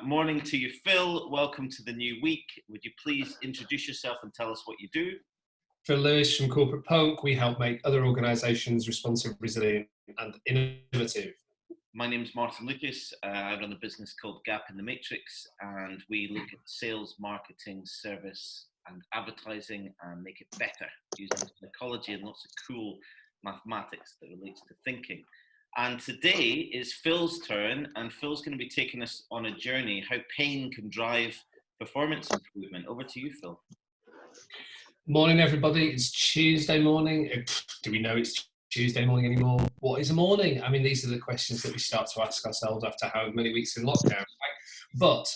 Morning to you, Phil. Welcome to the new week. Would you please introduce yourself and tell us what you do? Phil Lewis from Corporate Punk. We help make other organisations responsive, resilient and innovative. My name's Martin Lucas. I run a business called Gap in the Matrix, and we look at sales, marketing, service and advertising and make it better using psychology and lots of cool mathematics that relates to thinking. And today is Phil's turn, and Phil's going to be taking us on a journey how pain can drive performance improvement. Over to you, Phil. Morning, everybody. It's Tuesday morning. Do we know it's Tuesday morning anymore? What is a morning? I mean, these are the questions that we start to ask ourselves after how many weeks in lockdown. Right? But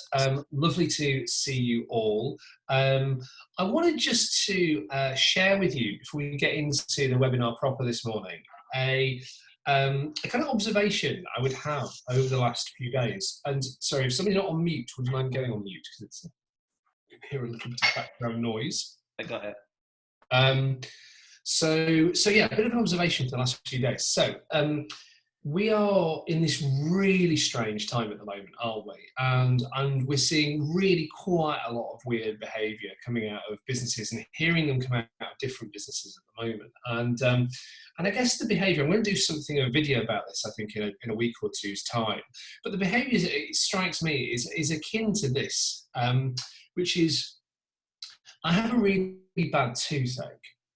lovely to see you all. I wanted just to share with you, before we get into the webinar proper this morning, a kind of observation I would have over the last few days. And sorry, if somebody's not on mute, would you mind going on mute? Because you can hear a little bit of background noise. I got it. So yeah, a bit of an observation for the last few days. So we are in this really strange time at the moment, aren't we? And we're seeing really quite a lot of weird behaviour coming out of businesses and hearing them come out of different businesses at the moment. And I guess the behaviour, I'm going to do a video about this, I think, in a week or two's time. But the behaviour, it strikes me, is akin to this, which is, I have a really bad toothache,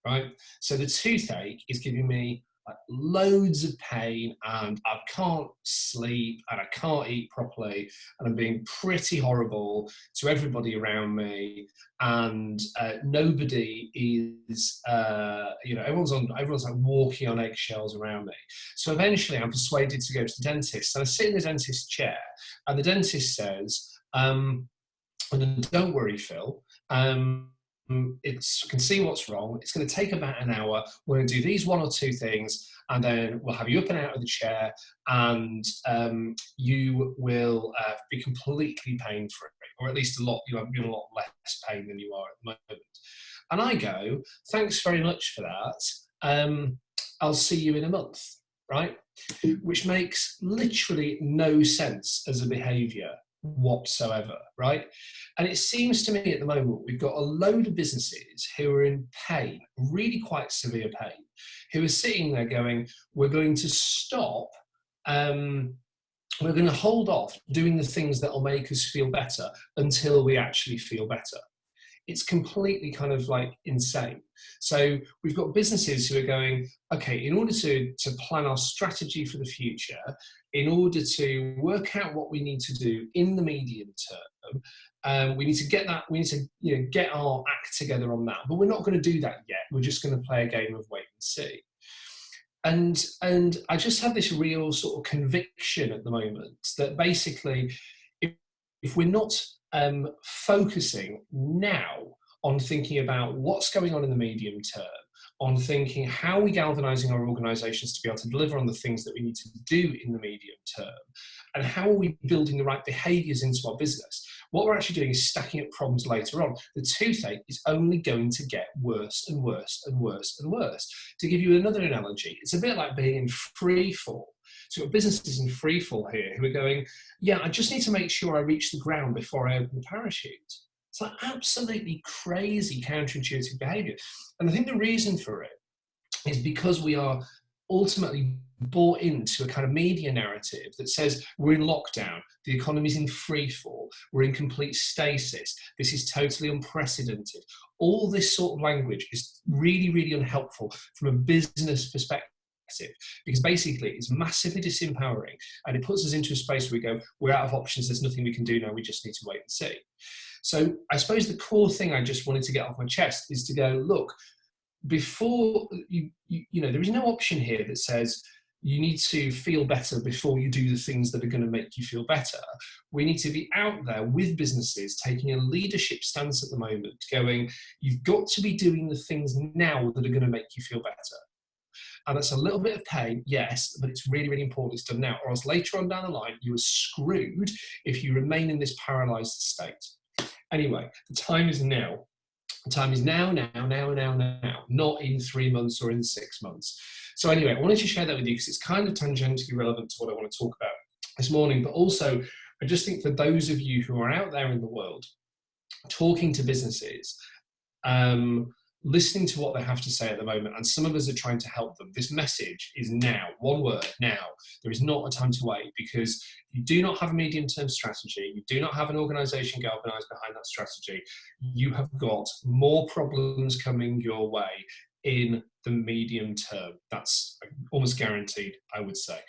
right? So the toothache is giving me like loads of pain, and I can't sleep, and I can't eat properly, and I'm being pretty horrible to everybody around me, and nobody is, everyone's like walking on eggshells around me. So eventually I'm persuaded to go to the dentist, and I sit in the dentist chair, and the dentist says, and don't worry, Phil, can see what's wrong. It's going to take about an hour. We're going to do these one or two things, and then we'll have you up and out of the chair, and you will be completely pain-free, or at least you'll have a lot less pain than you are at the moment. And I go, thanks very much for that. I'll see you in a month, right? Which makes literally no sense as a behaviour whatsoever, right? And it seems to me at the moment we've got a load of businesses who are in pain, really quite severe pain, who are sitting there going, we're going to stop, we're going to hold off doing the things that will make us feel better until we actually feel better. It's completely kind of like insane. So we've got businesses who are going, okay, in order to plan our strategy for the future, in order to work out what we need to do in the medium term, we need to get get our act together on that. But we're not going to do that yet. We're just going to play a game of wait and see. And I just have this real sort of conviction at the moment that basically, if we're not focusing now on thinking about what's going on in the medium term, on thinking how are we galvanizing our organizations to be able to deliver on the things that we need to do in the medium term, and how are we building the right behaviors into our business, what we're actually doing is stacking up problems later on. The toothache is only going to get worse and worse and worse and worse. To give you another analogy, it's a bit like being in free fall. So we've got businesses in free fall here who are going, yeah, I just need to make sure I reach the ground before I open the parachute. It's like absolutely crazy counterintuitive behavior. And I think the reason for it is because we are ultimately bought into a kind of media narrative that says we're in lockdown, the economy's in free fall, we're in complete stasis, this is totally unprecedented. All this sort of language is really, really unhelpful from a business perspective, because basically it's massively disempowering, and it puts us into a space where we go, we're out of options, there's nothing we can do now, we just need to wait and see. So I suppose the core thing I just wanted to get off my chest is to go, look, before you there is no option here that says you need to feel better before you do the things that are going to make you feel better. We need to be out there with businesses taking a leadership stance at the moment, going, you've got to be doing the things now that are going to make you feel better. And that's a little bit of pain, yes, but it's really, really important it's done now, or else later on down the line, you are screwed if you remain in this paralyzed state. Anyway, the time is now. The time is now, not in 3 months or in 6 months. So anyway, I wanted to share that with you because it's kind of tangentially relevant to what I want to talk about this morning, but also I just think for those of you who are out there in the world, talking to businesses, listening to what they have to say at the moment, and some of us are trying to help them. This message is now, one word, now. There is not a time to wait, because you do not have a medium-term strategy, you do not have an organisation galvanised behind that strategy, you have got more problems coming your way in the medium term. That's almost guaranteed, I would say.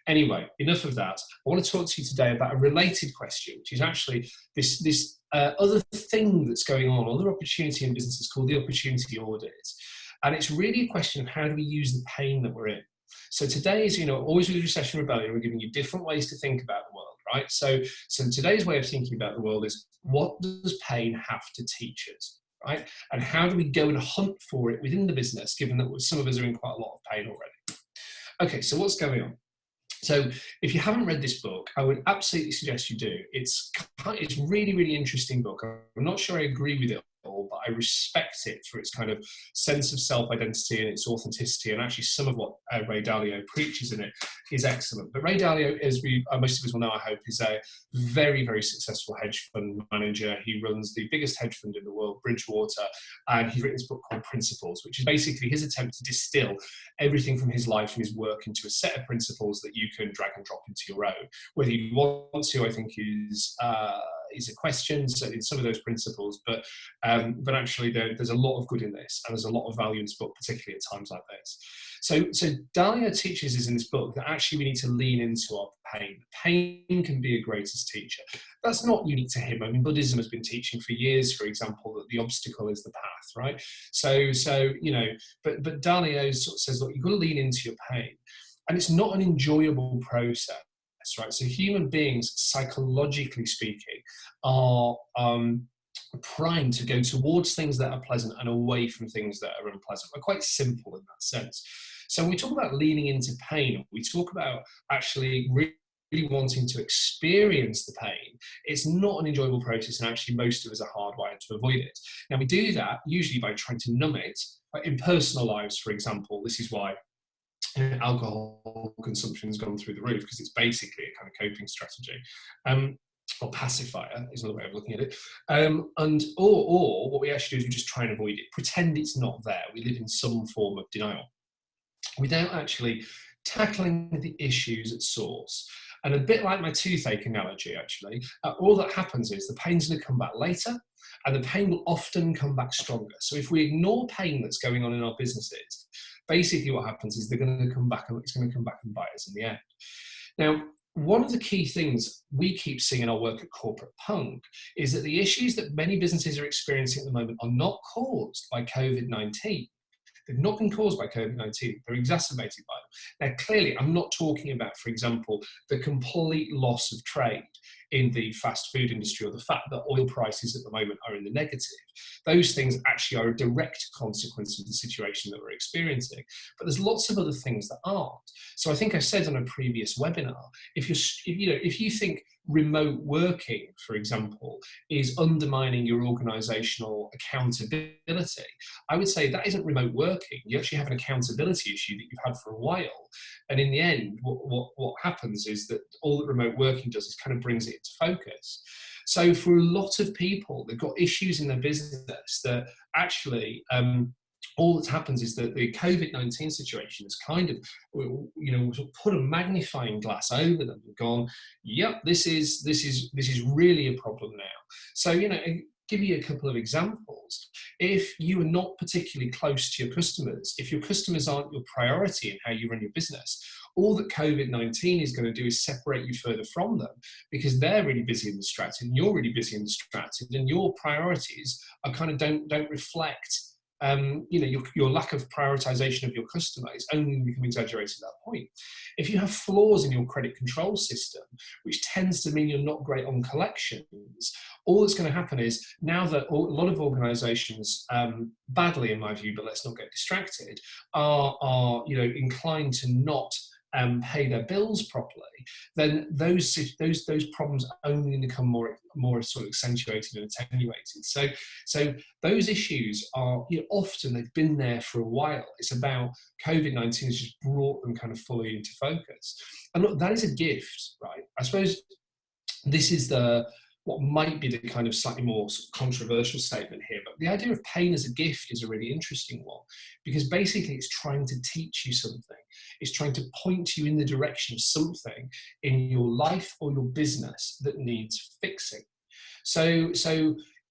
Anyway, enough of that. I want to talk to you today about a related question, which is actually this other thing that's going on, other opportunity in businesses called the opportunity audit. And it's really a question of how do we use the pain that we're in. So today is, always with Recession Rebellion, we're giving you different ways to think about the world, right? So today's way of thinking about the world is, what does pain have to teach us, right? And how do we go and hunt for it within the business, given that some of us are in quite a lot of pain already? Okay, so what's going on? So if you haven't read this book, I would absolutely suggest you do. It's really, really interesting book. I'm not sure I agree with it all, but I respect it for its kind of sense of self-identity and its authenticity. And actually some of what Ray Dalio preaches in it is excellent. But Ray Dalio, as most of us will know, I hope, is a very, very successful hedge fund manager. He runs the biggest hedge fund in the world, Bridgewater, and he's written this book called Principles, which is basically his attempt to distill everything from his life and his work into a set of principles that you can drag and drop into your own. Whether you want to, I think, is a question, so in some of those principles, but actually there's a lot of good in this, and there's a lot of value in this book, particularly at times like this. So Dalio teaches us in this book that actually we need to lean into our pain. Pain can be a greatest teacher. That's not unique to him. I mean, Buddhism has been teaching for years, for example, that the obstacle is the path, right? But Dalio sort of says, look, you've got to lean into your pain. And it's not an enjoyable process, right? So human beings, psychologically speaking, are primed to go towards things that are pleasant and away from things that are unpleasant. We're quite simple in that sense. So when we talk about leaning into pain, we talk about actually really wanting to experience the pain. It's not an enjoyable process, and actually most of us are hardwired to avoid it. Now we do that usually by trying to numb it. In personal lives, for example, this is why alcohol consumption has gone through the roof, because it's basically a kind of coping strategy. Or pacifier is another way of looking at it. Or what we actually do is we just try and avoid it, pretend it's not there. We live in some form of denial without actually tackling the issues at source. And a bit like my toothache analogy, actually, all that happens is the pain's going to come back later, and the pain will often come back stronger. So if we ignore pain that's going on in our businesses, basically what happens is they're going to come back, and it's going to come back and bite us in the end. Now, one of the key things we keep seeing in our work at Corporate Punk is that the issues that many businesses are experiencing at the moment are not caused by COVID-19. They've not been caused by COVID-19, they're exacerbated by them. Now, clearly, I'm not talking about, for example, the complete loss of trade in the fast food industry, or the fact that oil prices at the moment are in the negative. Those things actually are a direct consequence of the situation that we're experiencing. But there's lots of other things that aren't. So I think I said on a previous webinar, if you think remote working, for example, is undermining your organizational accountability, I would say that isn't remote working. You actually have an accountability issue that you've had for a while. And in the end, what happens is that all that remote working does is kind of brings it into focus. So for a lot of people, they've got issues in their business that actually all that happens is that the COVID-19 situation has kind of, put a magnifying glass over them and gone, yep, this is really a problem now. So, give you a couple of examples. If you are not particularly close to your customers, if your customers aren't your priority in how you run your business, all that COVID-19 is going to do is separate you further from them, because they're really busy and distracted, and you're really busy and distracted, and your priorities are kind of don't reflect your lack of prioritization of your customer is only become exaggerated at that point. If you have flaws in your credit control system, which tends to mean you're not great on collections, all that's going to happen is, now that a lot of organizations, badly in my view, but let's not get distracted, are inclined to not pay their bills properly, then those problems only become more sort of accentuated and attenuated. So those issues are, often they've been there for a while. It's about COVID-19 has just brought them kind of fully into focus. And look, that is a gift, right? I suppose this is what might be the kind of slightly more sort of controversial statement here, but the idea of pain as a gift is a really interesting one, because basically it's trying to teach you something. It's trying to point you in the direction of something in your life or your business that needs fixing. So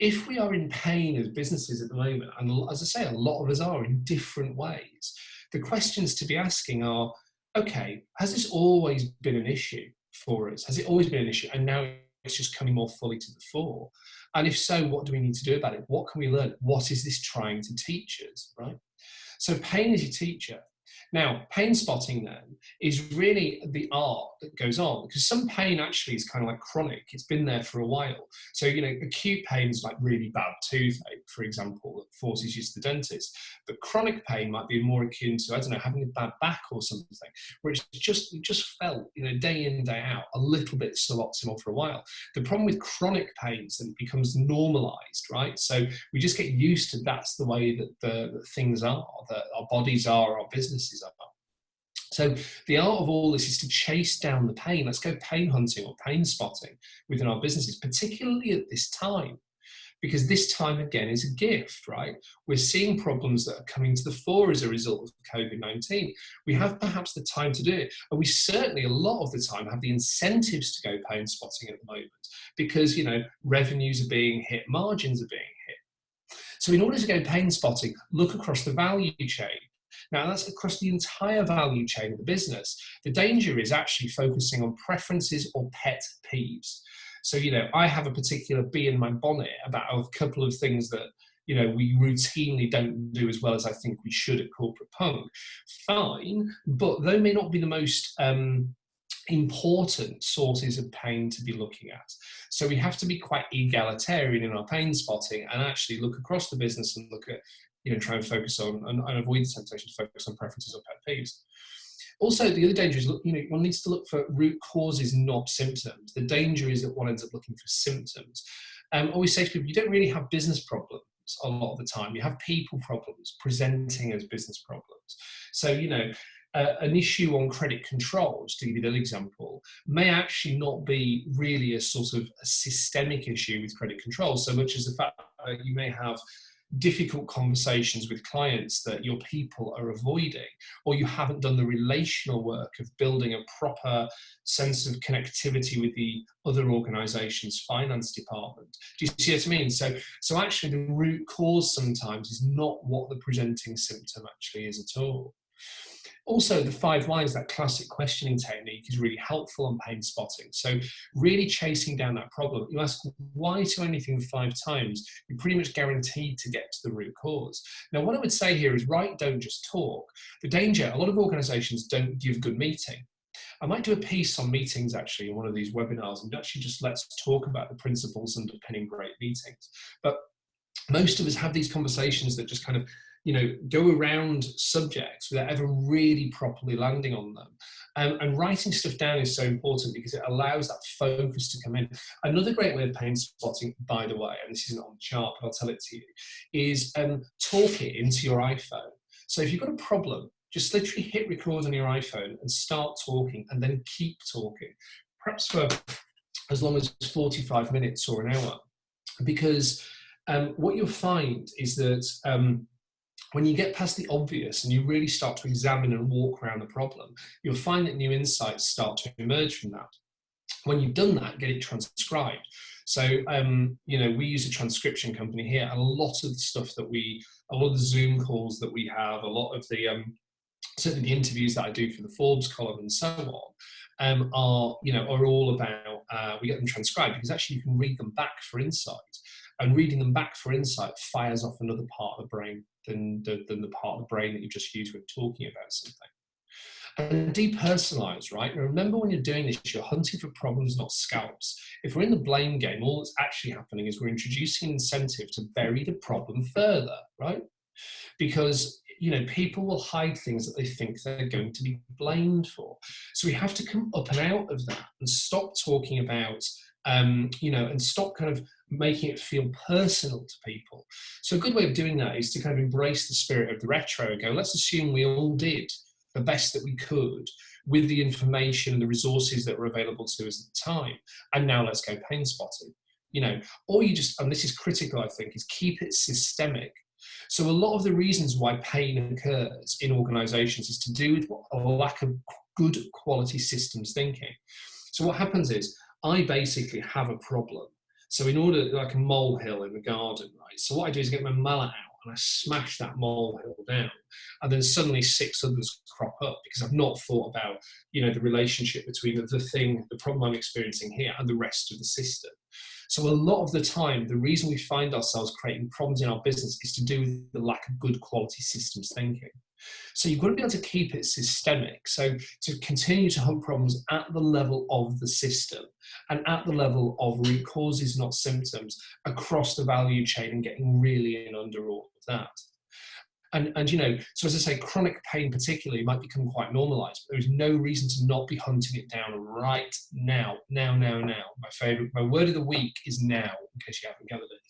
if we are in pain as businesses at the moment, and as I say, a lot of us are in different ways, the questions to be asking are, okay, has this always been an issue for us? Has it always been an issue? And now it's just coming more fully to the fore. And if so, what do we need to do about it? What can we learn? What is this trying to teach us, right? So pain is your teacher. Now, pain spotting then is really the art that goes on, because some pain actually is kind of like chronic. It's been there for a while. So, acute pain is like really bad toothache, for example, that forces you to the dentist. But chronic pain might be more akin to, I don't know, having a bad back or something, where it's just felt, day in, day out, a little bit suboptimal for a while. The problem with chronic pain is that it becomes normalized, right? So we just get used to that's the way that the things are, that our bodies are, our businesses are. So the art of all this is to chase down the pain. Let's go pain hunting or pain spotting within our businesses, particularly at this time, because this time again is a gift, right? We're seeing problems that are coming to the fore as a result of COVID-19. We have perhaps the time to do it, and we certainly a lot of the time have the incentives to go pain spotting at the moment, because revenues are being hit, margins are being hit. So in order to go pain spotting, look across the value chain. Now, that's across the entire value chain of the business. The danger is actually focusing on preferences or pet peeves. So, I have a particular bee in my bonnet about a couple of things that, we routinely don't do as well as I think we should at Corporate Punk. Fine, but they may not be the most important sources of pain to be looking at. So we have to be quite egalitarian in our pain spotting and actually look across the business and look at, try and focus on and avoid the temptation to focus on preferences or pet peeves. Also, the other danger is, one needs to look for root causes, not symptoms. The danger is that one ends up looking for symptoms. I always say to people, you don't really have business problems a lot of the time. You have people problems presenting as business problems. So, an issue on credit controls, to give you that example, may actually not be really a sort of a systemic issue with credit control, so much as the fact that you may have difficult conversations with clients that your people are avoiding, or you haven't done the relational work of building a proper sense of connectivity with the other organization's finance department. Do you see what I mean? So actually the root cause sometimes is not what the presenting symptom actually is at all. Also, the 5 whys, that classic questioning technique, is really helpful on pain spotting. So really chasing down that problem. You ask why to anything 5 times, you're pretty much guaranteed to get to the root cause. Now, what I would say here is write, don't just talk. The danger, a lot of organizations don't give good meeting. I might do a piece on meetings actually in one of these webinars, and actually just let's talk about the principles underpinning great meetings. But most of us have these conversations that just kind of go around subjects without ever really properly landing on them. And writing stuff down is so important because it allows that focus to come in. Another great way of pain spotting, by the way, and this isn't on the chart, but I'll tell it to you, is talk it into your iPhone. So if you've got a problem, just literally hit record on your iPhone and start talking, and then keep talking, perhaps for as long as 45 minutes or an hour. Because what you'll find is that when you get past the obvious and you really start to examine and walk around the problem, you'll find that new insights start to emerge from that. When you've done that, get it transcribed. So, we use a transcription company here, and a lot of the stuff that a lot of the Zoom calls that we have, a lot of the, certainly the interviews that I do for the Forbes column and so on, are all about, we get them transcribed because actually you can read them back for insight. And reading them back for insight fires off another part of the brain than the part of the brain that you just used when talking about something. And depersonalize, right? Now remember, when you're doing this, you're hunting for problems, not scalps. If we're in the blame game, all that's actually happening is we're introducing an incentive to bury the problem further, right? Because people will hide things that they think they're going to be blamed for. So we have to come up and out of that and stop talking about and stop kind of making it feel personal to people. So a good way of doing that is to kind of embrace the spirit of the retro and go, let's assume we all did the best that we could with the information and the resources that were available to us at the time. And now let's go pain spotting. Or you just, and this is critical, I think, is keep it systemic. So a lot of the reasons why pain occurs in organizations is to do with a lack of good quality systems thinking. So what happens is I basically have a problem. So in order, like a molehill in the garden, right? So what I do is get my mallet out and I smash that molehill down, and then suddenly 6 others crop up because I've not thought about, the relationship between the problem I'm experiencing here and the rest of the system. So a lot of the time, the reason we find ourselves creating problems in our business is to do with the lack of good quality systems thinking. So you've got to be able to keep it systemic. So to continue to hunt problems at the level of the system and at the level of root causes, not symptoms, across the value chain, and getting really in under all of that. And so as I say, chronic pain particularly might become quite normalized, but there is no reason to not be hunting it down right now. My word of the week is now, in case you haven't gathered it.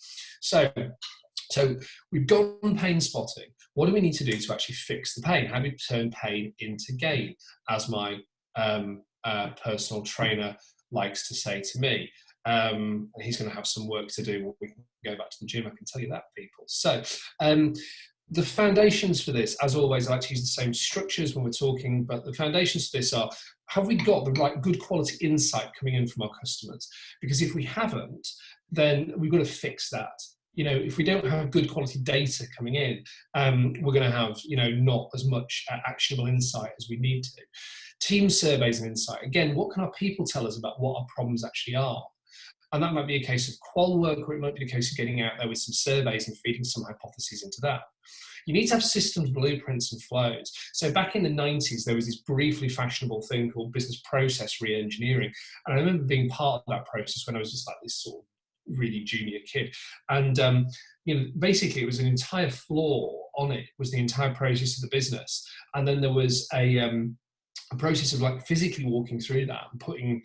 So we've gone pain spotting. What do we need to do to actually fix the pain? How do we turn pain into gain, as my personal trainer likes to say to me? And he's going to have some work to do when we can go back to the gym, I can tell you that, people. So the foundations for this, as always, I like to use the same structures when we're talking, but the foundations for this are, have we got the right good quality insight coming in from our customers? Because if we haven't, then we've got to fix that. If we don't have good quality data coming in, we're going to have, not as much actionable insight as we need to. Team surveys and insight. Again, what can our people tell us about what our problems actually are? And that might be a case of qual work, or it might be a case of getting out there with some surveys and feeding some hypotheses into that. You need to have systems, blueprints, and flows. So back in the 90s, there was this briefly fashionable thing called business process re-engineering. And I remember being part of that process when I was just like this sort of really junior kid. And basically it was an entire floor on it, was the entire process of the business. And then there was a process of like physically walking through that and putting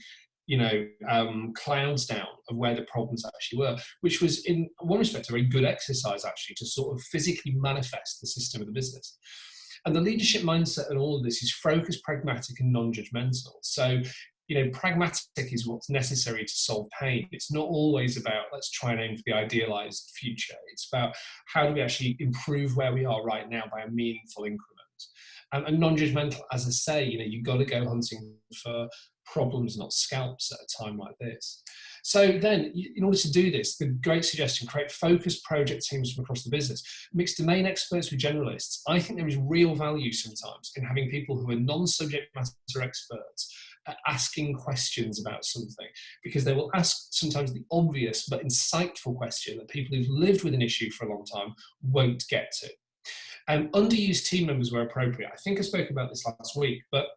clouds down of where the problems actually were, which was in one respect a very good exercise actually to sort of physically manifest the system of the business. And the leadership mindset in all of this is focused, pragmatic, and non-judgmental. So pragmatic is what's necessary to solve pain. It's not always about let's try and aim for the idealized future. It's about how do we actually improve where we are right now by a meaningful increment. And non-judgmental, as I say, you've got to go hunting for problems, not scalps, at a time like this. So then, in order to do this, the great suggestion, create focused project teams from across the business. Mix domain experts with generalists. I think there is real value sometimes in having people who are non-subject matter experts asking questions about something, because they will ask sometimes the obvious but insightful question that people who've lived with an issue for a long time won't get to. Underused team members where appropriate. I think I spoke about this last week, but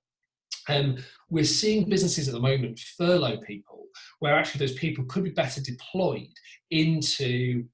we're seeing businesses at the moment furlough people where actually those people could be better deployed into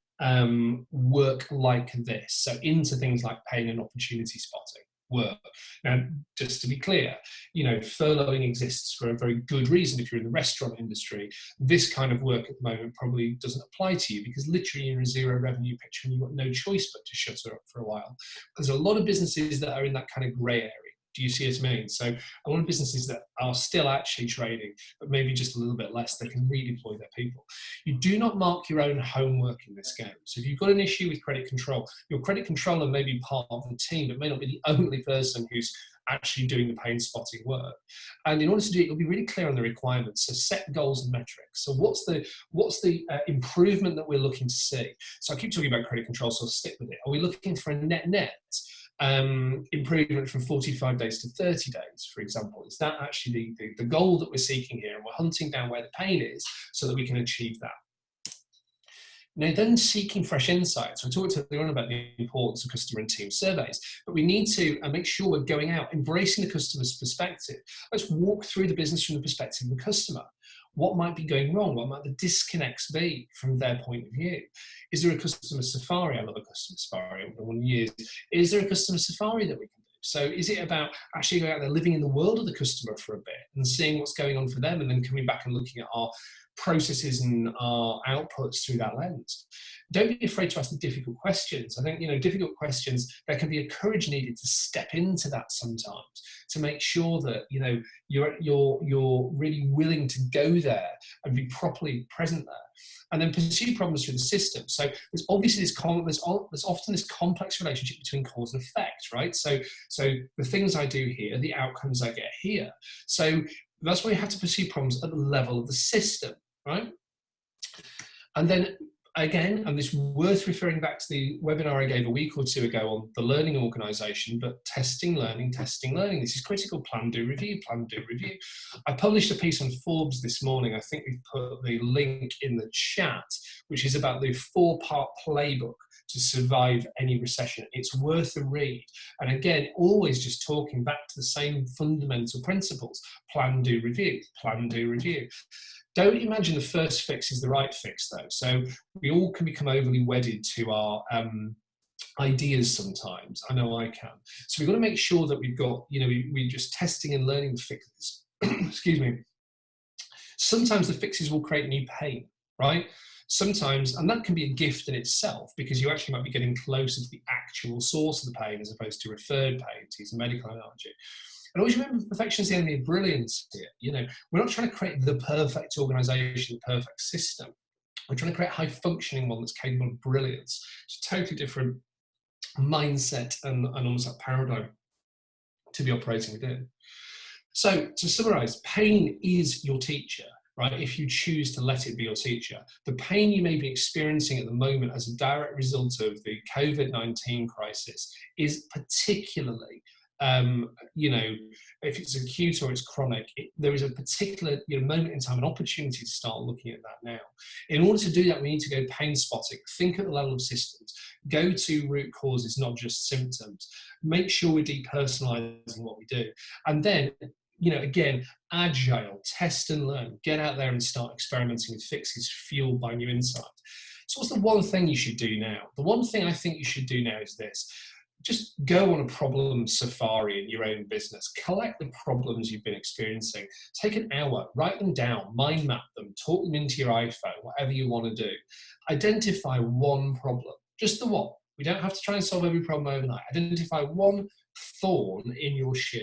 work like this. So into things like pain and opportunity spotting work. Now, just to be clear, furloughing exists for a very good reason. If you're in the restaurant industry, this kind of work at the moment probably doesn't apply to you because literally you're in a zero revenue picture and you've got no choice but to shut her up for a while. There's a lot of businesses that are in that kind of grey area. Do you see what I mean? So a lot of businesses that are still actually trading, but maybe just a little bit less, they can redeploy their people. You do not mark your own homework in this game. So if you've got an issue with credit control, your credit controller may be part of the team, but may not be the only person who's actually doing the pain spotting work. And in order to do it, you'll be really clear on the requirements. So set goals and metrics. So what's the improvement that we're looking to see? So I keep talking about credit control, so I'll stick with it. Are we looking for a net improvement from 45 days to 30 days, for example? Is that actually the goal that we're seeking here? And we're hunting down where the pain is so that we can achieve that. Now, then seeking fresh insights. We talked earlier on about the importance of customer and team surveys, but we need to make sure we're going out, embracing the customer's perspective. Let's walk through the business from the perspective of the customer. What might be going wrong? What might the disconnects be from their point of view? Is there a customer safari? I love a customer safari. I want to use. Is there a customer safari that we can do? So is it about actually going out there, living in the world of the customer for a bit and seeing what's going on for them, and then coming back and looking at our processes and our outputs through that lens. Don't be afraid to ask the difficult questions. I think, difficult questions, there can be a courage needed to step into that sometimes, to make sure that, you're really willing to go there and be properly present there. And then pursue problems through the system. So there's obviously there's often this complex relationship between cause and effect, right? So the things I do here, the outcomes I get here. So that's why you have to pursue problems at the level of the system, right? And then again, and this is worth referring back to the webinar I gave a week or two ago on the learning organisation, but testing, learning. This is critical. Plan, do, review, plan, do, review. I published a piece on Forbes this morning. I think we've put the link in the chat, which is about the 4-part playbook to survive any recession. It's worth a read. And again, always just talking back to the same fundamental principles. Plan, do, review. Plan, do, review. Don't imagine the first fix is the right fix, though. So we all can become overly wedded to our ideas sometimes. I know I can. So we've got to make sure that we've got, we're just testing and learning the fixes. Excuse me. Sometimes the fixes will create new pain, right? Sometimes, and that can be a gift in itself, because you actually might be getting closer to the actual source of the pain as opposed to referred pain, to use a medical analogy. And always remember, perfection is the enemy of brilliance here. We're not trying to create the perfect organisation, the perfect system. We're trying to create a high-functioning one that's capable of brilliance. It's a totally different mindset and almost that paradigm to be operating within. So to summarise, pain is your teacher, right? If you choose to let it be your teacher. The pain you may be experiencing at the moment as a direct result of the COVID-19 crisis is particularly if it's acute or it's chronic, there is a particular moment in time, an opportunity to start looking at that now. In order to do that, we need to go pain spotting, think at the level of systems, go to root causes, not just symptoms, make sure we're depersonalizing what we do. And then, again, agile, test and learn, get out there and start experimenting with fixes fueled by new insight. So what's the one thing you should do now? The one thing I think you should do now is this. Just go on a problem safari in your own business. Collect the problems you've been experiencing. Take an hour, write them down, mind map them, talk them into your iPhone, whatever you want to do. Identify one problem, just the one. We don't have to try and solve every problem overnight. Identify one thorn in your shoe,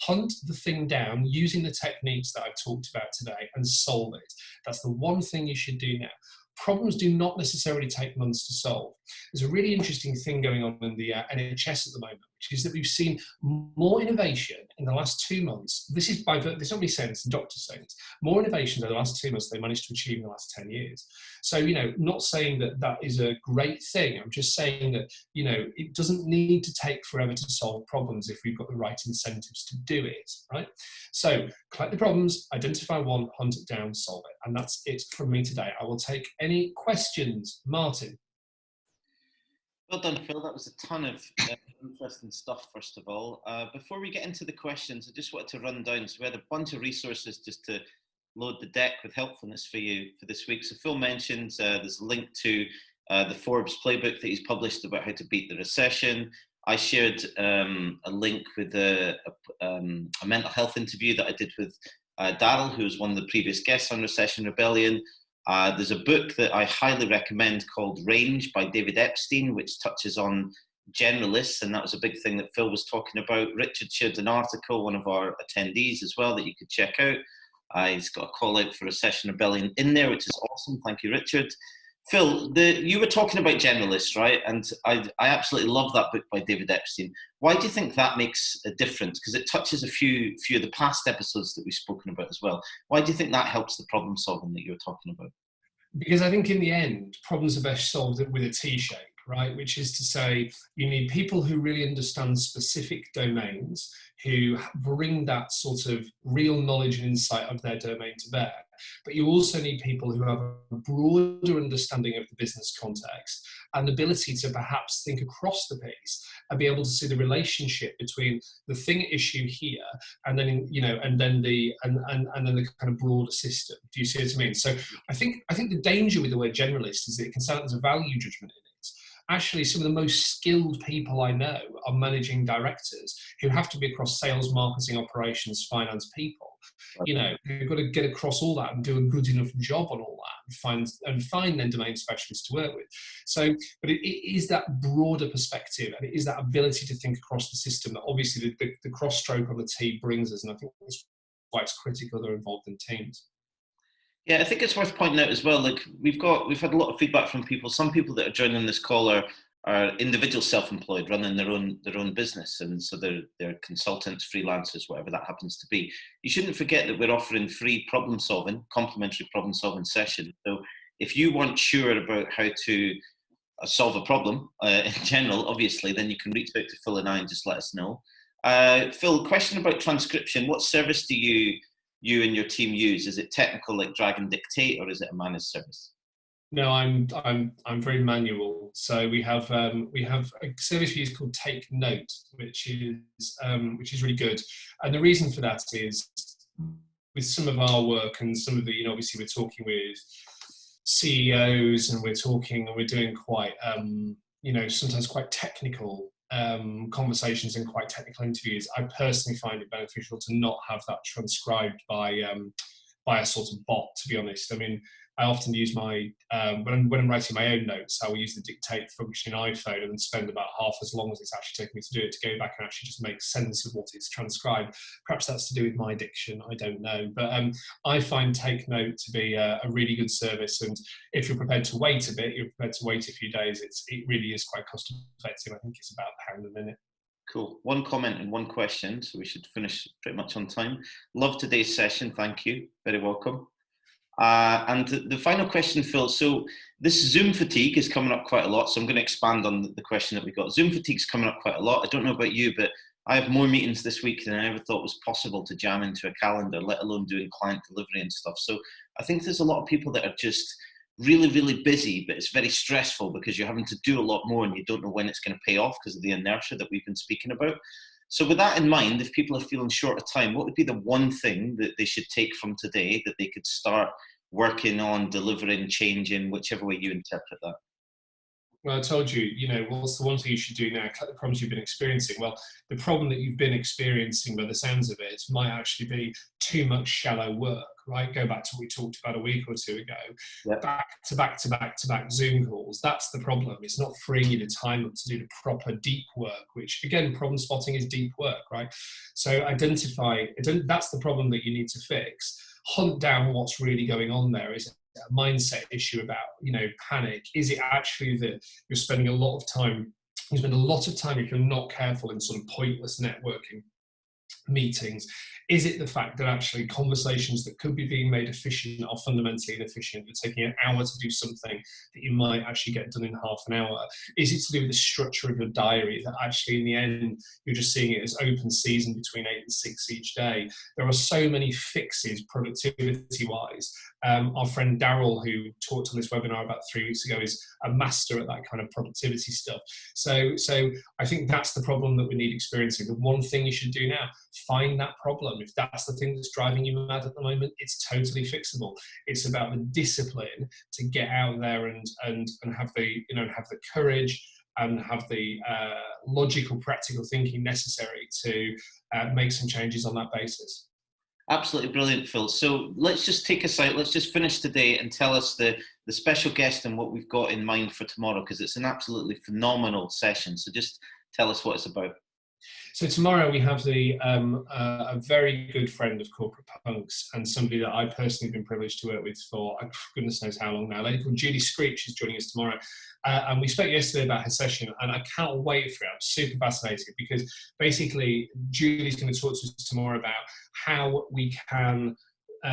hunt the thing down using the techniques that I've talked about today and solve it. That's the one thing you should do now. Problems do not necessarily take months to solve. There's a really interesting thing going on in the NHS at the moment, which is that we've seen more innovation in the last 2 months. This is not me saying this, the doctor's saying this. More innovation in the last 2 months they managed to achieve in the last 10 years. So, not saying that that is a great thing. I'm just saying that, it doesn't need to take forever to solve problems if we've got the right incentives to do it, right? So collect the problems, identify one, hunt it down, solve it. And that's it from me today. I will take any questions. Martin. Well done, Phil. That was a ton of interesting stuff, first of all. Before we get into the questions, I just wanted to run down. So we had a bunch of resources just to load the deck with helpfulness for you for this week. So Phil mentioned there's a link to the Forbes playbook that he's published about how to beat the recession. I shared a link with a mental health interview that I did with Daryl, who was one of the previous guests on Recession Rebellion. There's a book that I highly recommend called Range by David Epstein, which touches on generalists, and that was a big thing that Phil was talking about. Richard shared an article, one of our attendees as well, that you could check out. He's got a call out for Recession Rebellion in there, which is awesome. Thank you, Richard. Phil, you were talking about generalists, right? And I absolutely love that book by David Epstein. Why do you think that makes a difference? Because it touches a few of the past episodes that we've spoken about as well. Why do you think that helps the problem solving that you were talking about? Because I think in the end, problems are best solved with a T-shape, right? Which is to say, you need people who really understand specific domains, who bring that sort of real knowledge and insight of their domain to bear. But you also need people who have a broader understanding of the business context and the ability to perhaps think across the piece and be able to see the relationship between the thing at issue here and then and then the kind of broader system. Do you see what I mean? So I think the danger with the word generalist is that it can sound like there's a value judgment in it. actually some of the most skilled people I know are managing directors who have to be across sales, marketing, operations, finance people. You know, you've got to get across all that and do a good enough job on all that and find then domain specialists to work with. So, but it is that broader perspective, and it is that ability to think across the system that obviously the cross stroke on the T brings us, and I think that's why it's critical they're involved in teams. Yeah, I think it's worth pointing out as well. Like we've had a lot of feedback from people. Some people that are joining this call are individual self-employed, running their own business, and so they're consultants, freelancers, whatever that happens to be. You shouldn't forget that we're offering free complimentary problem solving sessions. So if you weren't sure about how to solve a problem in general, obviously, then you can reach out to Phil and I and just let us know. Phil, question about transcription. What service do you and your team use? Is it technical like drag and dictate, or is it a managed service? No, I'm very manual. So we have a service we use called Take Note, which is really good. And the reason for that is with some of our work and some of the, obviously we're talking with CEOs and we're doing quite sometimes quite technical conversations and quite technical interviews. I personally find it beneficial to not have that transcribed by a sort of bot, to be honest. I mean, I often use my, when I'm writing my own notes, I will use the dictate function in iPhone and then spend about half as long as it's actually taking me to do it to go back and actually just make sense of what it's transcribed. Perhaps that's to do with my diction, I don't know. But I find Take Note to be a really good service. And if you're prepared to wait a bit, you're prepared to wait a few days, it really is quite cost effective. I think it's about £1 a minute. Cool. One comment and one question, so we should finish pretty much on time. Love today's session. Thank you. Very welcome. And the final question, Phil. So this Zoom fatigue is coming up quite a lot. So I'm going to expand on the question that we got. Zoom fatigue is coming up quite a lot. I don't know about you, but I have more meetings this week than I ever thought was possible to jam into a calendar, let alone doing client delivery and stuff. So I think there's a lot of people that are just really, really busy, but it's very stressful because you're having to do a lot more and you don't know when it's going to pay off because of the inertia that we've been speaking about. So with that in mind, if people are feeling short of time, what would be the one thing that they should take from today that they could start working on, delivering, changing, whichever way you interpret that? Well, I told you, what's the one thing you should do now? Cut the problems you've been experiencing. Well, the problem that you've been experiencing, by the sounds of it, might actually be too much shallow work, right? Go back to what we talked about a week or two ago. Yep. Back Zoom calls. That's the problem. It's not freeing you the time up to do the proper deep work, which, again, problem spotting is deep work, right? So that's the problem that you need to fix. Hunt down what's really going on there. Is a mindset issue about panic? Is it actually that you're spending a lot of time? You spend a lot of time if you're not careful in sort of pointless networking meetings. Is it the fact that actually conversations that could be being made efficient are fundamentally inefficient? You're taking an hour to do something that you might actually get done in half an hour. Is it to do with the structure of your diary that actually in the end you're just seeing it as open season between 8 and 6 each day? There are so many fixes productivity wise. Our friend Daryl, who talked on this webinar about 3 weeks ago, is a master at that kind of productivity stuff. So I think that's the problem that we need experiencing. The one thing you should do now, find that problem. If that's the thing that's driving you mad at the moment, it's totally fixable. It's about the discipline to get out there and have the have the courage and have the logical, practical thinking necessary to make some changes on that basis. Absolutely brilliant, Phil. So let's just take us out. Let's just finish today and tell us the special guest and what we've got in mind for tomorrow, because it's an absolutely phenomenal session. So just tell us what it's about. So tomorrow we have a very good friend of Corporate Punks and somebody that I personally have been privileged to work with for goodness knows how long now. A lady called Julie Screech is joining us tomorrow. And we spoke yesterday about her session, and I can't wait for it. I'm super fascinated because basically Julie's going to talk to us tomorrow about how we can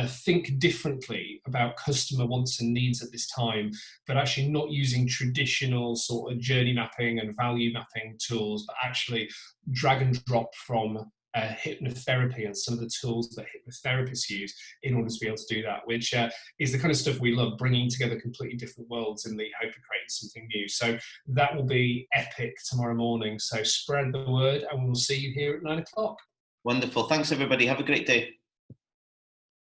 think differently about customer wants and needs at this time, but actually not using traditional sort of journey mapping and value mapping tools, but actually drag and drop from hypnotherapy and some of the tools that hypnotherapists use in order to be able to do that, which is the kind of stuff we love, bringing together completely different worlds in the hope of creating something new. So that will be epic tomorrow morning. So spread the word and we'll see you here at 9 o'clock. Wonderful. Thanks, everybody. Have a great day.